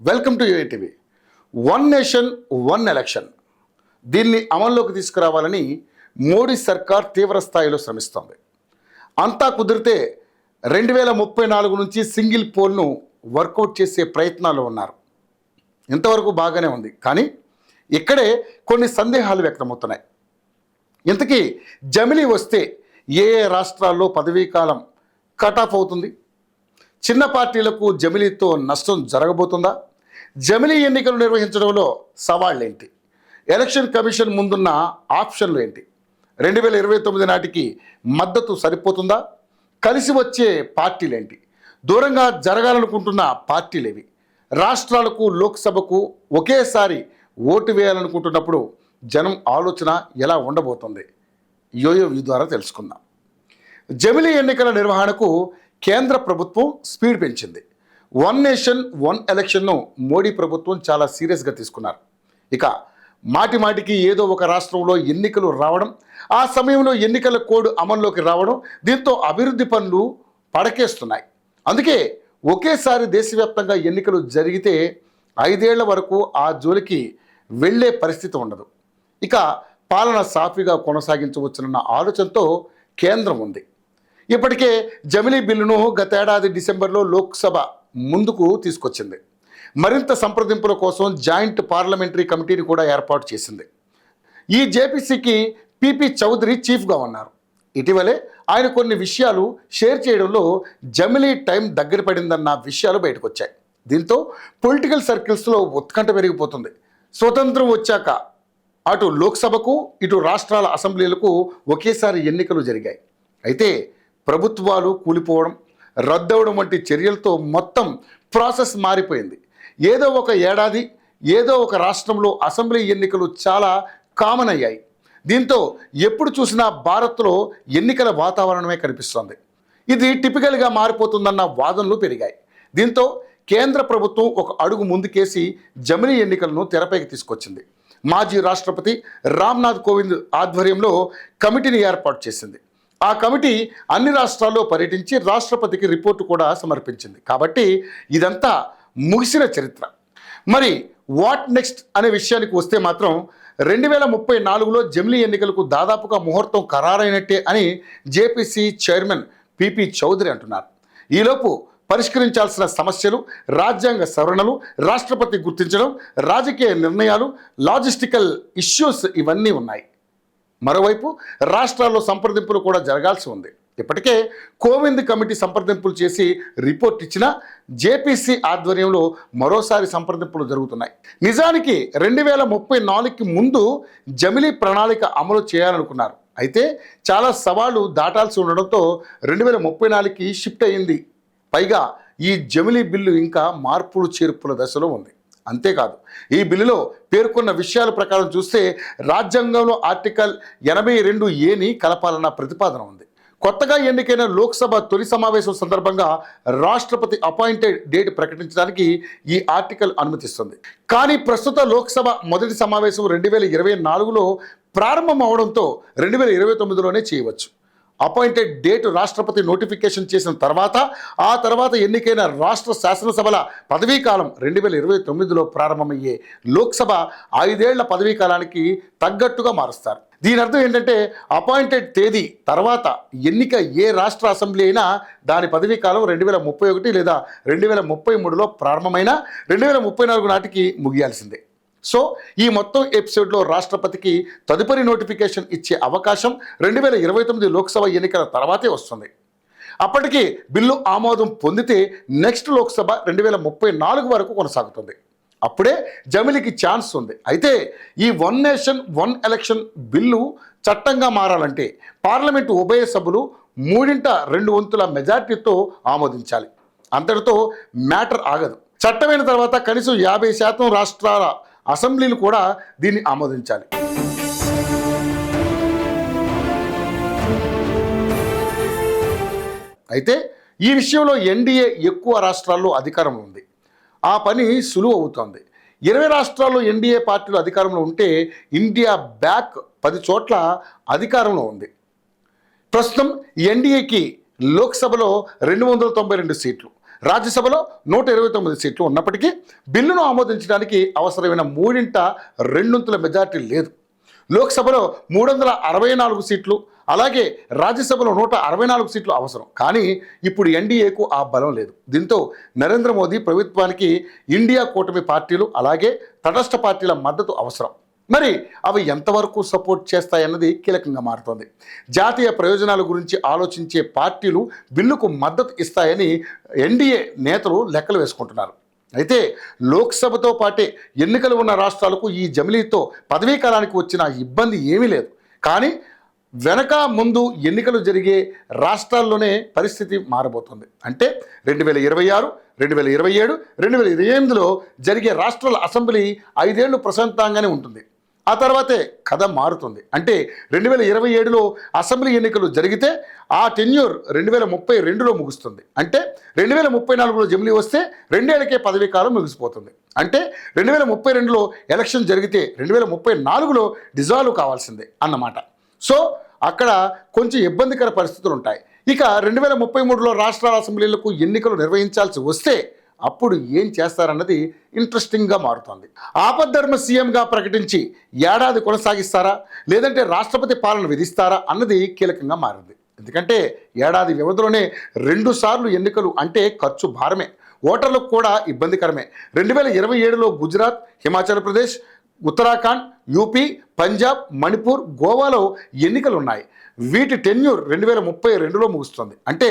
Welcome to UATV. One nation one election దీన్ని అమల్లోకి తీసుకురావాలని మోడీ సర్కార్ తీవ్ర స్థాయిలో శ్రమిస్తోంది. అంతా కుదిరితే 2034 నుంచి సింగిల్ పోల్ను వర్కౌట్ చేసే ప్రయత్నాలు ఉన్నారు. ఇంతవరకు బాగానే ఉంది, కానీ ఇక్కడే కొన్ని సందేహాలు వ్యక్తమవుతున్నాయి. ఇంతకీ జమిలీ వస్తే ఏ ఏ రాష్ట్రాల్లో పదవీకాలం కట్ ఆఫ్ అవుతుంది? చిన్న పార్టీలకు జమిలీతో నష్టం జరగబోతుందా? జమిలీ ఎన్నికలు నిర్వహించడంలో సవాళ్ళేంటి? ఎలక్షన్ కమిషన్ ముందున్న ఆప్షన్లు ఏంటి? 2029 నాటికి మద్దతు సరిపోతుందా? కలిసి వచ్చే పార్టీలేంటి? దూరంగా జరగాలనుకుంటున్న పార్టీలేవి? రాష్ట్రాలకు లోక్సభకు ఒకేసారి ఓటు వేయాలనుకుంటున్నప్పుడు జనం ఆలోచన ఎలా ఉండబోతుంది? యోయో వ్యూ ద్వారా తెలుసుకుందాం. జమిలీ ఎన్నికల నిర్వహణకు కేంద్ర ప్రభుత్వం స్పీడ్ పెంచింది. వన్ నేషన్ వన్ ఎలక్షన్ను మోడీ ప్రభుత్వం చాలా సీరియస్గా తీసుకున్నారు. ఇక మాటి మాటికి ఏదో ఒక రాష్ట్రంలో ఎన్నికలు రావడం, ఆ సమయంలో ఎన్నికల కోడ్ అమల్లోకి రావడం, దీంతో అభివృద్ధి పనులు పడకేస్తున్నాయి. అందుకే ఒకేసారి దేశవ్యాప్తంగా ఎన్నికలు జరిగితే 5 ఏళ్ల వరకు ఆ జోలికి వెళ్ళే పరిస్థితి ఉండదు. ఇక పాలన సాఫీగా కొనసాగించవచ్చునన్న ఆలోచనతో కేంద్రం ఉంది. ఇప్పటికే జమిలీ బిల్లును గతేడాది డిసెంబర్లో లోక్సభ ముందుకు తీసుకొచ్చింది. మరింత సంప్రదింపుల కోసం జాయింట్ పార్లమెంటరీ కమిటీని కూడా ఏర్పాటు చేసింది. ఈ జేపీసీకి పిపి చౌదరి చీఫ్గా ఉన్నారు. ఇటీవలే ఆయన కొన్ని విషయాలు షేర్ చేయడంలో జమిలీ టైం దగ్గర పడిందన్న విషయాలు బయటకు వచ్చాయి. దీంతో పొలిటికల్ సర్కిల్స్లో ఉత్కంఠ పెరిగిపోతుంది. స్వతంత్రం వచ్చాక అటు లోక్సభకు ఇటు రాష్ట్రాల అసెంబ్లీలకు ఒకేసారి ఎన్నికలు జరిగాయి. అయితే ప్రభుత్వాలు కూలిపోవడం, రద్దవడం వంటి చర్యలతో మొత్తం ప్రాసెస్ మారిపోయింది. ఏదో ఒక ఏడాది ఏదో ఒక రాష్ట్రంలో అసెంబ్లీ ఎన్నికలు చాలా కామన్ అయ్యాయి. దీంతో ఎప్పుడు చూసినా భారత్లో ఎన్నికల వాతావరణమే కనిపిస్తోంది. ఇది టిపికల్గా మారిపోతుందన్న వాదనలు పెరిగాయి. దీంతో కేంద్ర ప్రభుత్వం ఒక అడుగు ముందుకేసి జమిలీ ఎన్నికలను తెరపైకి తీసుకొచ్చింది. మాజీ రాష్ట్రపతి రామ్నాథ్ కోవింద్ ఆధ్వర్యంలో కమిటీని ఏర్పాటు చేసింది. ఆ కమిటీ అన్ని రాష్ట్రాల్లో పర్యటించి రాష్ట్రపతికి రిపోర్టు కూడా సమర్పించింది. కాబట్టి ఇదంతా ముగిసిన చరిత్ర. మరి వాట్ నెక్స్ట్ అనే విషయానికి వస్తే మాత్రం 2034లో జమిలీ ఎన్నికలకు దాదాపుగా ముహూర్తం ఖరారైనట్టే అని జేపీసీ చైర్మన్ పిపి చౌదరి అంటున్నారు. ఈలోపు పరిష్కరించాల్సిన సమస్యలు, రాజ్యాంగ సవరణలు, రాష్ట్రపతి గుర్తించడం, రాజకీయ నిర్ణయాలు, లాజిస్టికల్ ఇష్యూస్ ఇవన్నీ ఉన్నాయి. మరోవైపు రాష్ట్రాల్లో సంప్రదింపులు కూడా జరగాల్సి ఉంది. ఇప్పటికే కోవింద్ కమిటీ సంప్రదింపులు చేసి రిపోర్ట్ ఇచ్చిన జేపీసీ ఆధ్వర్యంలో మరోసారి సంప్రదింపులు జరుగుతున్నాయి. నిజానికి 2034కి ముందు జమిలీ ప్రణాళిక అమలు చేయాలనుకున్నారు. అయితే చాలా సవాళ్లు దాటాల్సి ఉండడంతో 2034కి షిఫ్ట్ అయ్యింది. పైగా ఈ జమిలీ బిల్లు ఇంకా మార్పులు చేర్పుల దశలో ఉంది. అంతేకాదు, ఈ బిల్లులో పేర్కొన్న విషయాల ప్రకారం చూస్తే రాజ్యాంగంలో ఆర్టికల్ 82A కలపాలన్న ప్రతిపాదన ఉంది. కొత్తగా ఎన్నికైన లోక్సభ తొలి సమావేశం సందర్భంగా రాష్ట్రపతి అపాయింటెడ్ డేట్ ప్రకటించడానికి ఈ ఆర్టికల్ అనుమతిస్తుంది. కానీ ప్రస్తుత లోక్సభ మొదటి సమావేశం 2024లో ప్రారంభం అవడంతో 2029లోనే చేయవచ్చు. అపాయింటెడ్ డేట్ రాష్ట్రపతి నోటిఫికేషన్ చేసిన తర్వాత ఆ తర్వాత ఎన్నికైన రాష్ట్ర శాసనసభల పదవీకాలం 2029లో ప్రారంభమయ్యే లోక్సభ 5 ఏళ్ల పదవీకాలానికి తగ్గట్టుగా మారుస్తారు. దీని అర్థం ఏంటంటే అపాయింటెడ్ తేదీ తర్వాత ఎన్నిక ఏ రాష్ట్ర అసెంబ్లీ అయినా దాని పదవీకాలం 2031 లేదా 2033లో ప్రారంభమైన 2034 నాటికి ముగియాల్సిందే. సో ఈ మొత్తం ఎపిసోడ్లో రాష్ట్రపతికి తదుపరి నోటిఫికేషన్ ఇచ్చే అవకాశం 2029 లోక్సభ ఎన్నికల తర్వాతే వస్తుంది. అప్పటికి బిల్లు ఆమోదం పొందితే నెక్స్ట్ లోక్సభ 2034 వరకు కొనసాగుతుంది. అప్పుడే జమిలీకి ఛాన్స్ ఉంది. అయితే ఈ one nation one election bill చట్టంగా మారాలంటే పార్లమెంటు ఉభయ సభలు 3/2 మెజార్టీతో ఆమోదించాలి. అంతటితో మ్యాటర్ ఆగదు. చట్టమైన తర్వాత కనీసం 50% రాష్ట్రాల అసెంబ్లీలు కూడా దీన్ని ఆమోదించాలి. అయితే ఈ విషయంలో ఎన్డీఏ ఎక్కువ రాష్ట్రాల్లో అధికారంలో ఉంది. ఆ పని సులువు అవుతోంది. 20 రాష్ట్రాల్లో ఎన్డీఏ పార్టీలు అధికారంలో ఉంటే ఇండియా బ్యాక్ 10 చోట్ల అధికారంలో ఉంది. ప్రస్తుతం ఎన్డీఏకి లోక్సభలో 292 సీట్లు, రాజ్యసభలో 129 సీట్లు ఉన్నప్పటికీ బిల్లును ఆమోదించడానికి అవసరమైన 3/2 మెజార్టీ లేదు. లోక్సభలో 364 సీట్లు, అలాగే రాజ్యసభలో 164 సీట్లు అవసరం. కానీ ఇప్పుడు ఎన్డీఏకు ఆ బలం లేదు. దీంతో నరేంద్ర మోదీ ప్రభుత్వానికి ఇండియా కూటమి పార్టీలు అలాగే తటస్థ పార్టీల మద్దతు అవసరం. మరి అవి ఎంతవరకు సపోర్ట్ చేస్తాయన్నది కీలకంగా మారుతోంది. జాతీయ ప్రయోజనాల గురించి ఆలోచించే పార్టీలు బిల్లుకు మద్దతు ఇస్తాయని ఎన్డీఏ నేతలు లెక్కలు వేసుకుంటున్నారు. అయితే లోక్సభతో పాటే ఎన్నికలు ఉన్న రాష్ట్రాలకు ఈ జమిలీతో పదవీ కాలానికి వచ్చిన ఇబ్బంది ఏమీ లేదు. కానీ వెనక ముందు ఎన్నికలు జరిగే రాష్ట్రాల్లోనే పరిస్థితి మారబోతుంది. అంటే 2026, 2027, 2028లో జరిగే రాష్ట్రాల అసెంబ్లీ 5 ఏళ్లు ప్రశాంతంగానే ఉంటుంది. ఆ తర్వాతే కథ మారుతుంది. అంటే 2027లో అసెంబ్లీ ఎన్నికలు జరిగితే ఆ టెన్యూర్ 2032లో ముగుస్తుంది. అంటే 2034లో జమిలీ వస్తే 2 ఏళ్లకే పదవీ కాలం ముగిసిపోతుంది. అంటే 2032లో ఎలక్షన్ జరిగితే 2034లో డిజాల్వ్ కావాల్సిందే అన్నమాట. సో అక్కడ కొంచెం ఇబ్బందికర పరిస్థితులు ఉంటాయి. ఇక 2033లో రాష్ట్రాల అసెంబ్లీలకు ఎన్నికలు నిర్వహించాల్సి వస్తే అప్పుడు ఏం చేస్తారన్నది ఇంట్రెస్టింగ్గా మారుతోంది. ఆపద్ధర్మ సీఎంగా ప్రకటించి ఏడాది కొనసాగిస్తారా, లేదంటే రాష్ట్రపతి పాలన విధిస్తారా అన్నది కీలకంగా మారింది. ఎందుకంటే ఏడాది వ్యవధిలోనే 2 సార్లు ఎన్నికలు అంటే ఖర్చు భారమే, ఓటర్లకు కూడా ఇబ్బందికరమే. 2027లో గుజరాత్, హిమాచల్ ప్రదేశ్, ఉత్తరాఖండ్, యూపీ, పంజాబ్, మణిపూర్, గోవాలో ఎన్నికలు ఉన్నాయి. వీటి టెన్యూర్ 2032లో ముగుస్తుంది. అంటే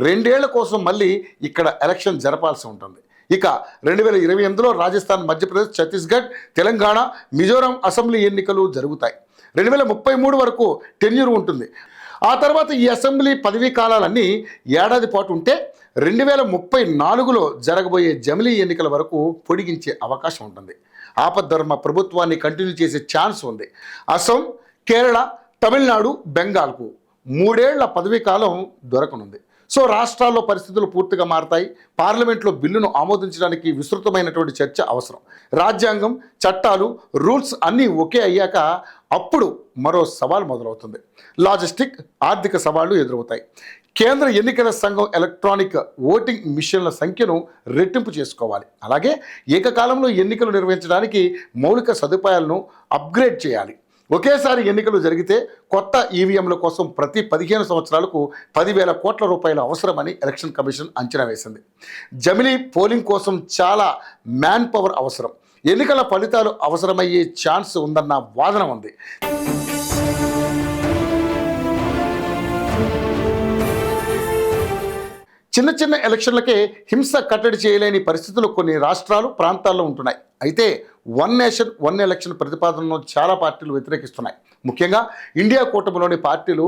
2 ఏళ్ల కోసం మళ్ళీ ఇక్కడ ఎలక్షన్ జరపాల్సి ఉంటుంది. ఇక 2028లో రాజస్థాన్, మధ్యప్రదేశ్, ఛత్తీస్గఢ్, తెలంగాణ, మిజోరాం అసెంబ్లీ ఎన్నికలు జరుగుతాయి. 2033 వరకు టెన్యూర్ ఉంటుంది. ఆ తర్వాత ఈ అసెంబ్లీ పదవీ కాలాలన్నీ ఏడాది పాటు ఉంటే 2034లో జరగబోయే జమిలీ ఎన్నికల వరకు పొడిగించే అవకాశం ఉంటుంది. ఆపద్ధర్మ ప్రభుత్వాన్ని కంటిన్యూ చేసే ఛాన్స్ ఉంది. అసోం, కేరళ, తమిళనాడు, బెంగాల్కు 3 ఏళ్ల పదవీ కాలం దొరకనుంది. సో రాష్ట్రాల్లో పరిస్థితులు పూర్తిగా మారతాయి. పార్లమెంట్లో బిల్లును ఆమోదించడానికి విస్తృతమైనటువంటి చర్చ అవసరం. రాజ్యాంగం, చట్టాలు, రూల్స్ అన్నీ ఒకే అయ్యాక అప్పుడు మరో సవాల్ మొదలవుతుంది. లాజిస్టిక్, ఆర్థిక సవాళ్లు ఎదురవుతాయి. కేంద్ర ఎన్నికల సంఘం ఎలక్ట్రానిక్ ఓటింగ్ మిషన్ల సంఖ్యను రెట్టింపు చేసుకోవాలి. అలాగే ఏకకాలంలో ఎన్నికలు నిర్వహించడానికి మౌలిక సదుపాయాలను అప్గ్రేడ్ చేయాలి. ఒకేసారి ఎన్నికలు జరిగితే కొత్త ఈవీఎంల కోసం ప్రతి 15 సంవత్సరాలకు 10,000 కోట్ల రూపాయలు అవసరమని ఎలక్షన్ కమిషన్ అంచనా వేసింది. జమిలీ పోలింగ్ కోసం చాలా మ్యాన్ పవర్ అవసరం. ఎన్నికల ఫలితాలు అవసరమయ్యే ఛాన్స్ ఉందన్న వాదన ఉంది. చిన్న చిన్న ఎలక్షన్లకే హింస కట్టడి చేయలేని పరిస్థితులు కొన్ని రాష్ట్రాలు, ప్రాంతాల్లో ఉంటున్నాయి. అయితే 1 నేషన్ 1 ఎలక్షన్ ప్రతిపాదనను చాలా పార్టీలు వ్యతిరేకిస్తున్నాయి. ముఖ్యంగా ఇండియా కూటమిలోని పార్టీలు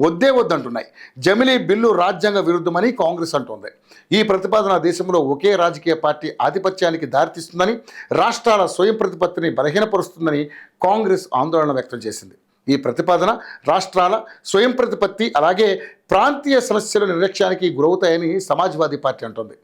వద్దే వద్దంటున్నాయి. జమిలీ బిల్లు రాజ్యాంగ విరుద్ధమని కాంగ్రెస్ అంటోంది. ఈ ప్రతిపాదన దేశంలో ఒకే రాజకీయ పార్టీ ఆధిపత్యానికి దారితీస్తుందని, రాష్ట్రాల స్వయం ప్రతిపత్తిని బలహీనపరుస్తుందని కాంగ్రెస్ ఆందోళన వ్యక్తం చేసింది. ఈ ప్రతిపాదన రాష్ట్రాల స్వయం ప్రతిపత్తి అలాగే ప్రాంతీయ సమస్యల నిర్లక్ష్యానికి గురవుతాయని సమాజ్వాదీ పార్టీ అంటోంది.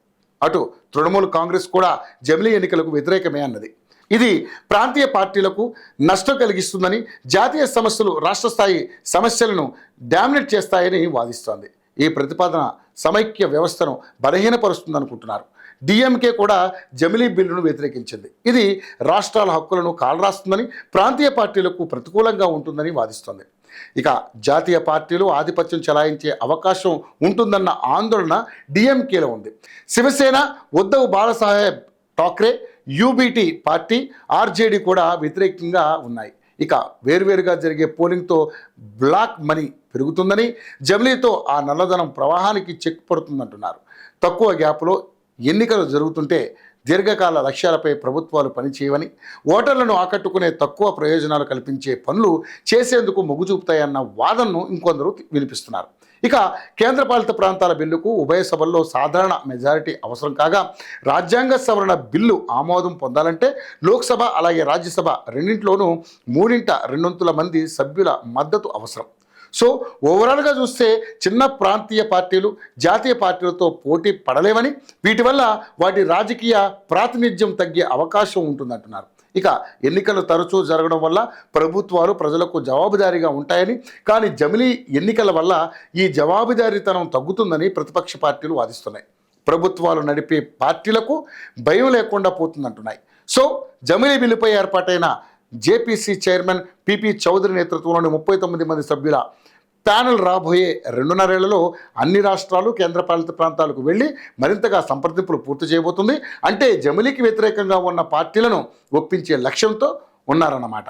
అటు తృణమూల్ కాంగ్రెస్ కూడా జమిలీ ఎన్నికలకు వ్యతిరేకమే అన్నది. ఇది ప్రాంతీయ పార్టీలకు నష్టం కలిగిస్తుందని, జాతీయ సమస్యలు రాష్ట్ర స్థాయి సమస్యలను డామినేట్ చేస్తాయని వాదిస్తోంది. ఈ ప్రతిపాదన సమైక్య వ్యవస్థను బలహీనపరుస్తుందనుకుంటున్నారు. డిఎంకే కూడా జమిలీ బిల్లును వ్యతిరేకించింది. ఇది రాష్ట్రాల హక్కులను కాలరాస్తుందని, ప్రాంతీయ పార్టీలకు ప్రతికూలంగా ఉంటుందని వాదిస్తోంది. ఇక జాతీయ పార్టీలు ఆధిపత్యం చెలాయించే అవకాశం ఉంటుందన్న ఆందోళన డిఎంకేలో ఉంది. Shiv Sena, Uddhav Balasaheb Thackeray, UBT party, RJD కూడా వ్యతిరేకంగా ఉన్నాయి. ఇక వేర్వేరుగా జరిగే పోలింగ్తో బ్లాక్ మనీ పెరుగుతుందని, జమిలీతో ఆ నల్లధనం ప్రవాహానికి చెక్ పడుతుందంటున్నారు. తక్కువ గ్యాప్లో ఎన్నికలు జరుగుతుంటే దీర్ఘకాల లక్ష్యాలపై ప్రభుత్వాలు పనిచేయవని, ఓటర్లను ఆకట్టుకునే తక్కువ ప్రయోజనాలు కల్పించే పనులు చేసేందుకు మొగ్గు చూపుతాయన్న వాదనను ఇంకొందరు వినిపిస్తున్నారు. ఇక కేంద్రపాలిత ప్రాంతాల బిల్లుకు ఉభయ సభల్లో సాధారణ మెజారిటీ అవసరం కాగా, రాజ్యాంగ సవరణ బిల్లు ఆమోదం పొందాలంటే లోక్సభ అలాగే రాజ్యసభ రెండింటిలోనూ 3/2 మంది సభ్యుల మద్దతు అవసరం. సో ఓవరాల్గా చూస్తే చిన్న ప్రాంతీయ పార్టీలు జాతీయ పార్టీలతో పోటీ పడలేవని, వీటి వల్ల వాటి రాజకీయ ప్రాతినిధ్యం తగ్గే అవకాశం ఉంటుందంటున్నారు. ఇక ఎన్నికలు తరచూ జరగడం వల్ల ప్రభుత్వాలు ప్రజలకు జవాబుదారీగా ఉంటాయని, కానీ జమిలీ ఎన్నికల వల్ల ఈ జవాబుదారీతనం తగ్గుతుందని ప్రతిపక్ష పార్టీలు వాదిస్తున్నాయి. ప్రభుత్వాలు నడిపే పార్టీలకు భయం లేకుండా పోతుందంటున్నాయి. సో జమిలీ బిల్లుపై ఏర్పాటైన జేపీసీ చైర్మన్ పిపి చౌదరి నేతృత్వంలోని 39 మంది సభ్యుల ప్యానెల్ రాబోయే 2.5 ఏళ్లలో అన్ని రాష్ట్రాలు కేంద్రపాలిత ప్రాంతాలకు వెళ్ళి మరింతగా సంప్రదింపులు పూర్తి చేయబోతుంది. అంటే జమిలీకి వ్యతిరేకంగా ఉన్న పార్టీలను ఒప్పించే లక్ష్యంతో ఉన్నారన్నమాట.